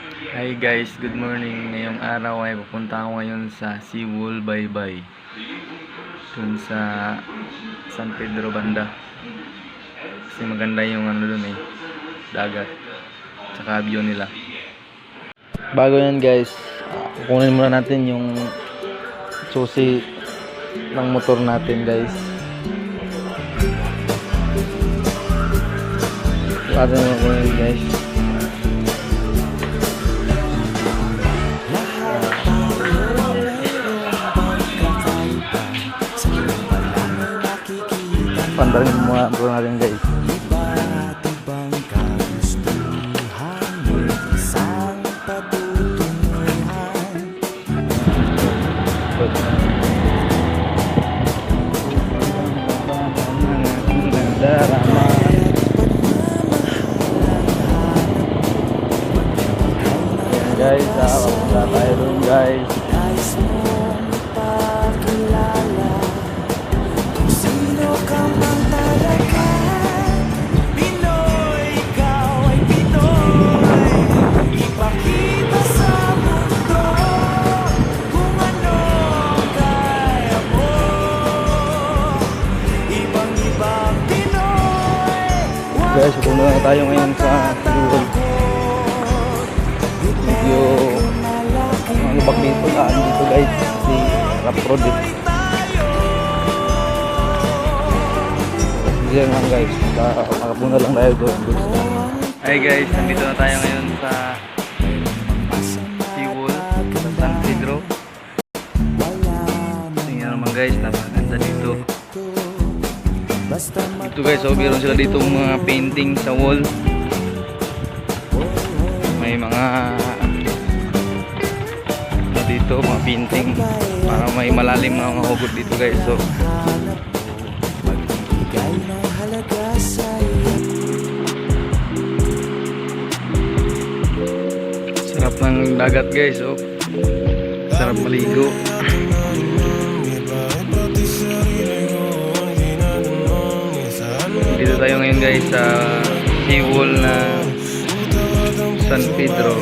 Hi guys, good morning. Ngayong araw ay pupunta ako ngayon sa Seawall Baybay. Dun sa San Pedro banda. Kasi maganda yung ano dun dagat. Tsaka view nila. Bago yan guys, kukunin muna natin yung susi ng motor natin guys. Paano naman kunin guys? Pandarin mo muna po natin guys. Guys, papunta tayo dun guys. Guys, pupunta na tayo ngayon sa Seawall. Medyo lubak dito dito guys, si rough road Diyan lang guys, makapunta lang tayo doon. Hi guys, nandito na tayo ngayon sa Seawall, sa San Pedro. Tingnan naman guys, napakaganda dito. Ito guys, meron sila dito mga painting sa wall. May mga dito mga painting para may malalim na mga hugot dito guys. So sarap ng dagat guys. So sarap maligo. Dito tayo ngayon guys sa Seawall na San Pedro.